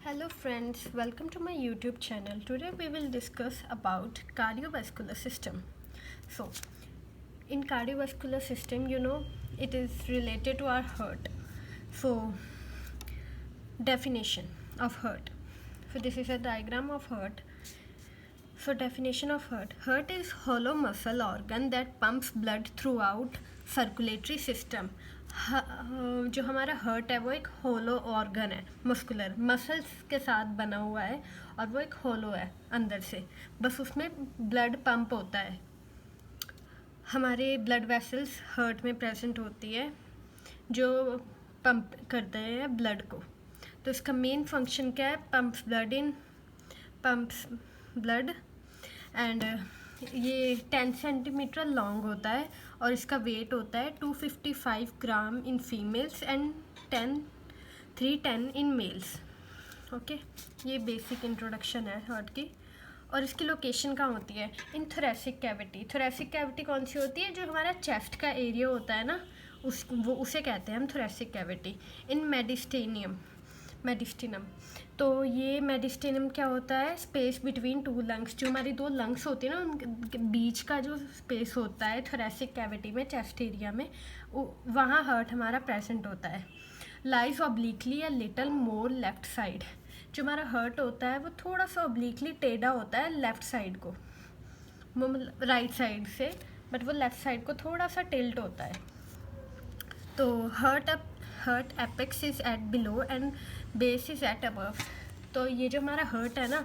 Hello friends, welcome to my YouTube channel. Today we will discuss about cardiovascular system. So, in cardiovascular system, it is related to our heart. So, definition of heart. So this is a diagram of heart. So definition of heart. Heart is hollow muscle organ that pumps blood throughout circulatory system. जो हमारा hurt है वो एक hollow organ है, muscular muscles के साथ बना हुआ है और वो एक होलो है अंदर से, बस उसमें ब्लड पंप होता है. हमारे ब्लड वेसल्स हर्ट में प्रेजेंट होती है जो पंप करते हैं ब्लड को. तो इसका मेन फंक्शन क्या है? पंप्स ब्लड एंड ये 10 सेंटीमीटर लॉन्ग होता है और इसका वेट होता है 255 gram in females and 310 in males. Okay, ये बेसिक इंट्रोडक्शन है हार्ट की. और इसकी लोकेशन कहाँ होती है? In thoracic cavity. Thoracic cavity कौन सी होती है? जो हमारा चेस्ट का एरिया होता है ना, उसे कहते हैं हम थोरेसिक कैविटी. इन मेडिस्टेनियम. तो ये मेडिस्टेनियम क्या होता है? Space between two lungs. जो हमारी दो लंग्स होती है ना, उनके बीच का जो स्पेस होता है थोरेसिक कैविटी में, चेस्ट एरिया में, वहाँ हार्ट हमारा प्रेजेंट होता है. लाइज ऑब्लिकली या लिटल मोर लेफ्ट साइड. जो हमारा हार्ट होता है वो थोड़ा सा ऑब्लिकली टेढ़ा होता है लेफ्ट साइड को, राइट साइड से, बट वो लेफ्ट साइड को थोड़ा सा टिल्ट होता है. तो heart apex is at below and base is at above. तो ये जो हमारा हार्ट है ना,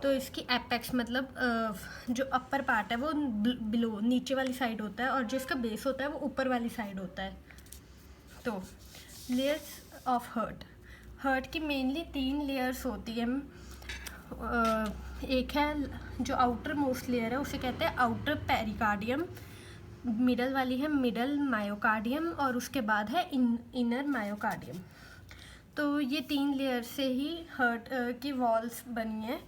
तो इसकी एपेक्स मतलब जो अपर पार्ट है वो बिलो नीचे वाली साइड होता है और जो इसका बेस होता है वो ऊपर वाली साइड होता है. तो लेयर्स ऑफ हार्ट की मेनली 3 लेयर्स होती है. एक है जो आउटर मोस्ट लेयर है, उसे कहते हैं आउटर पेरिकार्डियम. मिडल वाली है मिडल मायोकार्डियम और उसके बाद है इनर मायोकार्डियम. तो ये 3 लेयर से ही हार्ट की वॉल्स बनी है.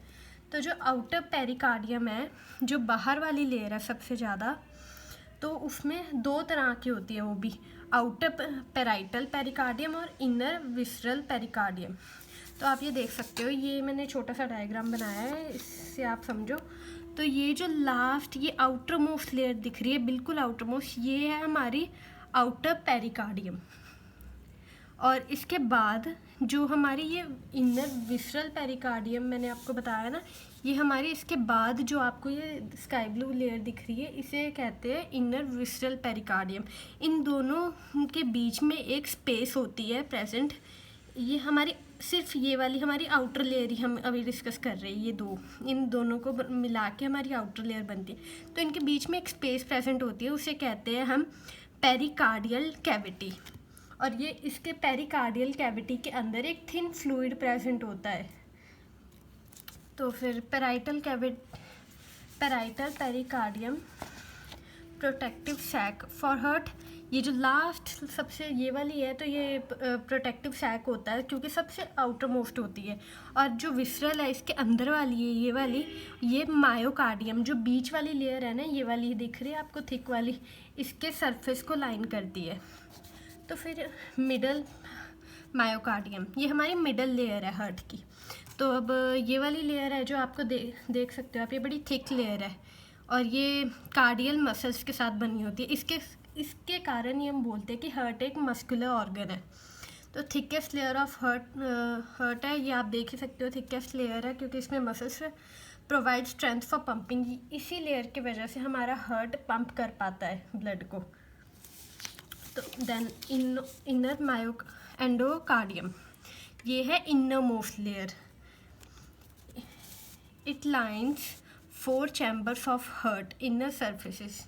तो जो आउटर पेरिकार्डियम है, जो बाहर वाली लेयर है सबसे ज़्यादा, तो उसमें 2 तरह की होती है वो भी, आउटर पेराइटल पेरिकार्डियम और इनर विसरल पेरिकार्डियम. तो आप ये देख सकते हो, ये मैंने छोटा सा डायग्राम बनाया है, इससे आप समझो. तो ये जो लास्ट ये आउटर मोस्ट लेयर दिख रही है, बिल्कुल आउटर मोस्ट, ये है हमारी आउटर पेरिकार्डियम. और इसके बाद जो हमारी ये इनर विसरल पेरिकार्डियम मैंने आपको बताया ना, ये हमारी इसके बाद जो आपको ये स्काई ब्लू लेयर दिख रही है, इसे कहते हैं इनर विसरल पेरिकार्डियम. इन दोनों के बीच में एक स्पेस होती है प्रेजेंट. ये हमारी सिर्फ ये वाली हमारी आउटर लेयर ही हम अभी डिस्कस कर रहे हैं. ये इन दोनों को मिला के हमारी आउटर लेयर बनती है. तो इनके बीच में एक स्पेस प्रेजेंट होती है, उसे कहते हैं हम पेरिकार्डियल कैविटी. और ये इसके पेरिकार्डियल कैविटी के अंदर एक थिन फ्लूइड प्रेजेंट होता है. तो फिर parietal pericardium, protective sac for heart. ये जो लास्ट सबसे ये वाली है, तो ये प्रोटेक्टिव सैक होता है क्योंकि सबसे आउटर मोस्ट होती है. और जो विसरल है इसके अंदर वाली है, ये वाली, ये मायोकार्डियम, जो बीच वाली लेयर है ना, ये वाली दिख रही है आपको थिक वाली, इसके सरफेस को लाइन करती है. तो फिर मिडल मायोकार्डियम, ये हमारी मिडल लेयर है हार्ट की. तो अब ये वाली लेयर है जो आपको देख सकते हो आप, ये बड़ी थिक लेयर है और ये कार्डियल मसल्स के साथ बनी होती है. इसके कारण ही हम बोलते हैं कि हार्ट एक मस्कुलर ऑर्गन है. तो थिकेस्ट लेयर ऑफ हार्ट है, ये आप देख ही सकते हो, थिकेस्ट लेयर है क्योंकि इसमें muscles provide strength for pumping. इसी लेयर की वजह से हमारा हार्ट पंप कर पाता है ब्लड को. तो देन इनर एंडोकार्डियम, ये है inner most layer. It lines 4 chambers of heart inner surfaces.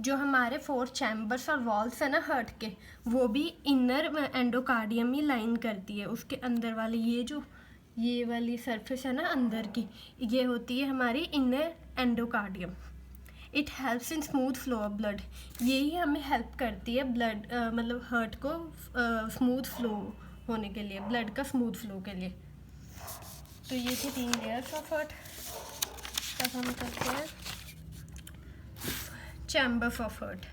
जो हमारे 4 चैम्बर्स और वॉल्स है ना हार्ट के, वो भी इनर एंडोकार्डियम ही लाइन करती है. उसके अंदर वाली ये वाली सरफेस है ना अंदर की, ये होती है हमारी inner endocardium. It helps in smooth flow of blood. यही हमें हेल्प करती है ब्लड मतलब हार्ट को स्मूथ फ्लो होने के लिए, ब्लड का स्मूथ फ्लो के लिए. तो ये थी 3 लेयर्स ऑफ हार्ट. तब हम करते हैं चैम्बर्स ऑफ हार्ट.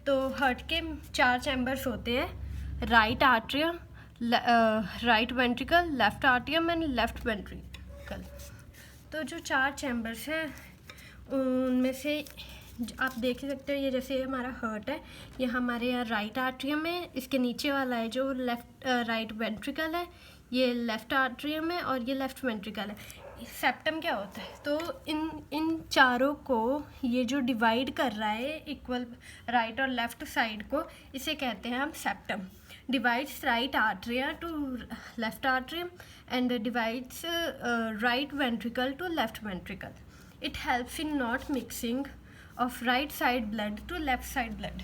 तो हार्ट के 4 चैम्बर्स होते हैं: right atria, right ventricle, left आर्टियम एंड लेफ्ट वेंट्रिकल। तो जो 4 चैम्बर्स हैं उनमें से आप देख सकते हो, ये जैसे हमारा हार्ट है, ये हमारे यहाँ राइट आर्ट्रियम है, इसके नीचे वाला है जो राइट वेंट्रिकल है, ये लेफ्ट आर्ट्रियम है और ये लेफ्ट वेंट्रिकल है। सेप्टम क्या होता है? तो इन चारों को ये जो डिवाइड कर रहा है इक्वल राइट और लेफ्ट साइड को, इसे कहते हैं हम septum. Divides right atria to left atrium and divides right ventricle to left ventricle. It helps in not mixing of right side blood to left side blood.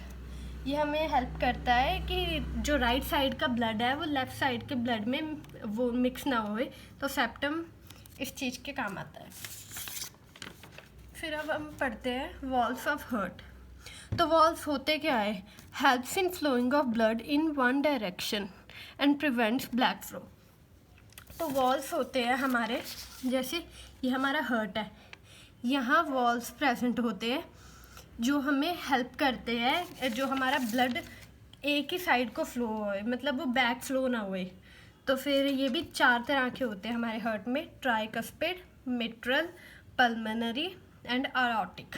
ये हमें help करता है कि जो राइट साइड का ब्लड है वो left side के ब्लड में वो मिक्स ना होए, तो सेप्टम इस चीज़ के काम आता है। फिर अब हम पढ़ते हैं वॉल्स ऑफ हार्ट। तो वॉल्स होते क्या है? Helps in flowing of blood in one direction and prevents back flow. तो वॉल्स होते हैं हमारे, जैसे ये हमारा हार्ट है, यहाँ वॉल्स प्रेजेंट होते हैं जो हमें हेल्प करते हैं जो हमारा ब्लड एक ही साइड को फ्लो होए, मतलब वो बैक फ्लो ना होए। तो फिर ये भी 4 तरह के होते हैं हमारे हार्ट में, tricuspid, mitral, pulmonary and aortic.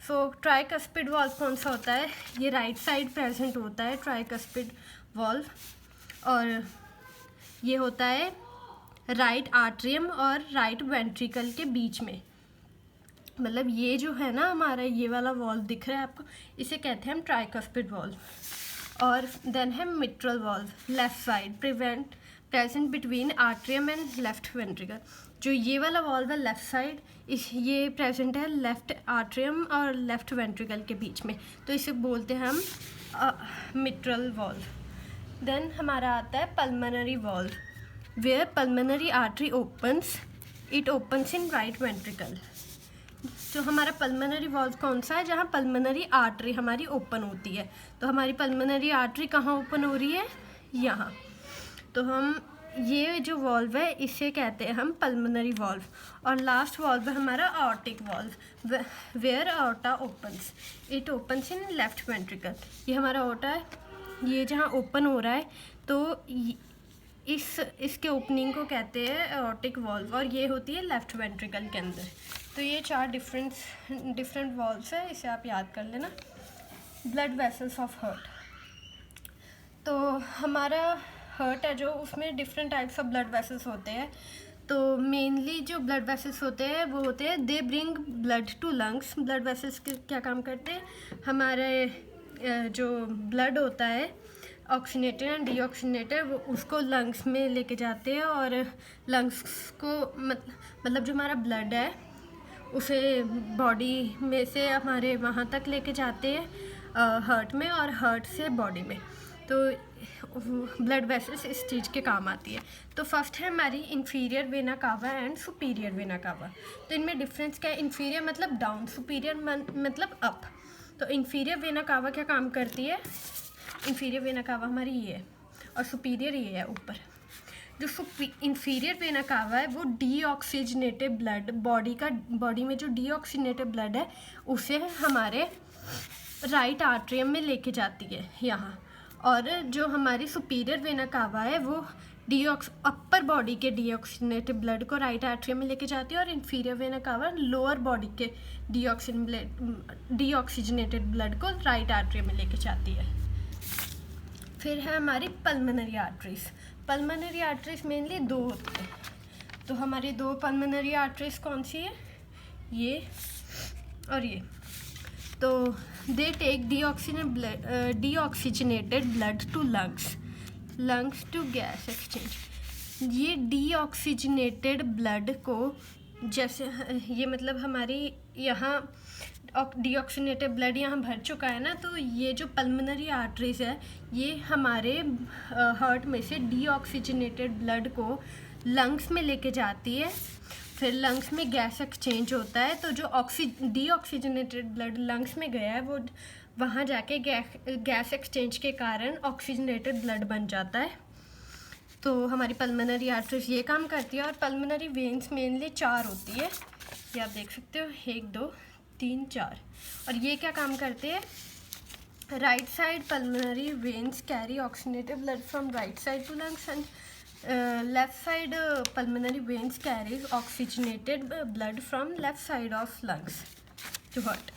So tricuspid valve कौन सा होता है? ये राइट साइड प्रेजेंट होता है ट्राइकस्पिड वॉल्व, और ये होता है राइट आर्ट्रियम और राइट वेंट्रिकल के बीच में। मतलब ये जो है ना हमारा ये वाला वॉल्व दिख रहा है आपको, इसे कहते हैं हम ट्राइकस्पिड वॉल्व। और देन है mitral valve, left side present between atrium and left ventricle. जो ये वाला वॉल्व है लेफ्ट साइड, ये प्रेजेंट है लेफ्ट आर्ट्रियम और लेफ्ट वेंट्रिकल के बीच में, तो इसे बोलते हैं हम मिट्रल वॉल्व। देन हमारा आता है pulmonary valve, where pulmonary artery opens in right ventricle. तो हमारा पल्मोनरी वॉल्व कौन सा है? जहाँ पल्मोनरी आर्टरी हमारी ओपन होती है। तो हमारी पल्मोनरी आर्टरी कहाँ ओपन हो रही है? यहाँ। तो हम ये जो वॉल्व है इसे कहते हैं हम पल्मोनरी वॉल्व। और लास्ट वॉल्व है हमारा aortic valve, where aorta opens in left ventricle. ये हमारा आर्टा है, ये जहाँ ओपन हो रहा है तो इसके ओपनिंग को कहते हैं आर्टिक वॉल्व, और ये होती है लेफ्ट वेंट्रिकल के अंदर। तो ये 4 डिफरेंट वॉल्व्स है, इसे आप याद कर लेना। Blood vessels of heart. तो हमारा हार्ट है जो, उसमें different types of blood vessels होते हैं। तो मेनली जो ब्लड वेसल्स होते हैं वो होते हैं they bring blood to lungs. Blood vessels क्या काम करते हैं? हमारे जो ब्लड होता है ऑक्सीनेटेड एंड डीऑक्सीनेटेड, वो उसको लंग्स में लेके जाते हैं, और लंग्स को मतलब जो हमारा ब्लड है उसे बॉडी में से हमारे वहाँ तक लेके जाते हैं हार्ट में, और हार्ट से बॉडी में। तो ब्लड वेसल्स इस चीज़ के काम आती है। तो फर्स्ट है हमारी inferior vena cava and superior vena cava. तो इनमें डिफरेंस क्या है? इंफीरियर मतलब डाउन, सुपीरियर मतलब अप। तो इंफीरियर वेना कावा क्या काम करती है? इंफीरियर वेना कावा हमारी ये है और सुपीरियर ये है ऊपर। जो इंफीरियर वेना कावा है वो डीऑक्सीजनेटेड ब्लड, बॉडी में जो डीऑक्सीजनेटेड ब्लड है उसे हमारे राइट आर्ट्रियम में लेके जाती है यहाँ। और जो हमारी सुपीरियर वेना कावा है वो अपर बॉडी के डीऑक्सीजनेटेड ब्लड को राइट आर्ट्रियम में लेके जाती है, और inferior vena cava lower body के डीऑक्सीजनेटेड ब्लड को राइट आर्ट्रियम में लेके जाती है। फिर है हमारी pulmonary arteries. Pulmonary arteries mainly 2 होती हैं। तो हमारी 2 पल्मोनरी आर्टरीज कौन सी है? ये और ये। तो they take deoxygenated blood to lungs to gas exchange. ये डीऑक्सीजनेटेड ब्लड को, जैसे ये मतलब हमारी यहाँ डीऑक्सीजनेटेड ब्लड यहाँ भर चुका है ना, तो ये जो पल्मोनरी आर्टरीज है ये हमारे हार्ट में से डीऑक्सीजनेटेड ब्लड को लंग्स में लेके जाती है। फिर लंग्स में गैस एक्सचेंज होता है, तो जो डीऑक्सीजनेटेड ब्लड लंग्स में गया है वो वहाँ जाके गैस एक्सचेंज के कारण ऑक्सीजनेटेड ब्लड बन जाता है। तो हमारी पल्मोनरी आर्टरीज ये काम करती है। और पल्मोनरी वेन्स मेनली 4 होती है, ये आप देख सकते हो, 1 2 3 4। और ये क्या काम करते हैं? right side pulmonary veins carry oxygenated blood from right side to lungs, and left side pulmonary veins carries oxygenated blood from left side of lungs to heart.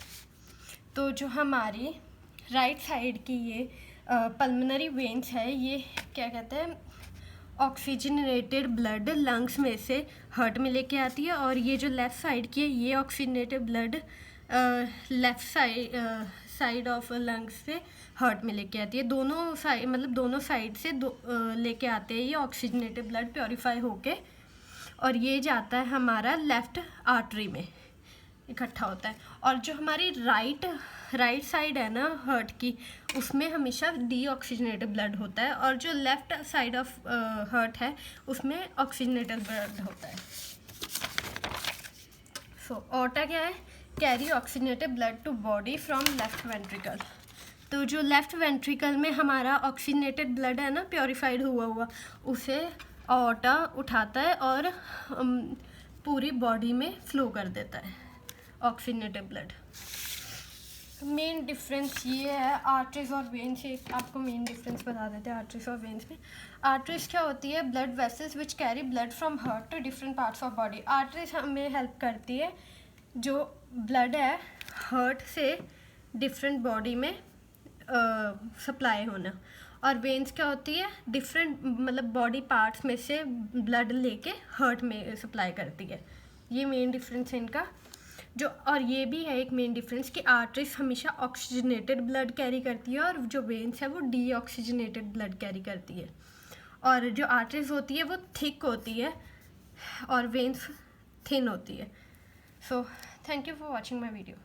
तो जो हमारी राइट साइड की ये पल्मोनरी वेन्स है, ये क्या कहते हैं, ऑक्सीजनेटेड ब्लड लंग्स में से हार्ट में लेके आती है, और ये जो लेफ़्ट साइड की है ये oxygenated blood left side of lungs से हार्ट में लेके आती है. दोनों साइड मतलब दोनों साइड से लेके आते हैं ये ऑक्सीजनेटेड ब्लड प्योरीफाई होके, और ये जाता है हमारा लेफ़्ट आर्टरी में इकट्ठा होता है. और जो हमारी राइट साइड है ना हार्ट की, उसमें हमेशा डीऑक्सीजनेटेड ब्लड होता है, और जो लेफ़्ट साइड ऑफ हार्ट है उसमें ऑक्सीजनेटेड ब्लड होता है. सो ऑर्टा क्या है, carry oxygenated blood to body from left ventricle. तो जो लेफ़्ट वेंट्रिकल में हमारा ऑक्सीजनेटेड ब्लड है ना प्योरीफाइड हुआ उसे ऑर्टा उठाता है और पूरी बॉडी में फ्लो कर देता है ऑक्सीजनेटेड ब्लड. मेन डिफरेंस ये है आर्टरीज और वेन्स. एक आपको मेन डिफरेंस बता देते हैं आर्टरीज और वेन्स में. आर्टरीज क्या होती है, blood vessels which carry blood from heart to different parts of body. Arteries हमें हेल्प करती है जो ब्लड है हार्ट से डिफरेंट बॉडी में सप्लाई होना, और वेन्स क्या होती है, डिफरेंट मतलब बॉडी पार्ट्स में से ब्लड लेके हार्ट में सप्लाई करती है. ये मेन डिफरेंस है इनका. जो और ये भी है एक मेन डिफरेंस कि आर्टरीज हमेशा ऑक्सीजनेटेड ब्लड कैरी करती है, और जो वेन्स है वो डीऑक्सीजनेटेड ब्लड कैरी करती है. और जो आर्टरीज होती है वो थिक होती है और वेन्स थिन होती है. So thank you for watching my video.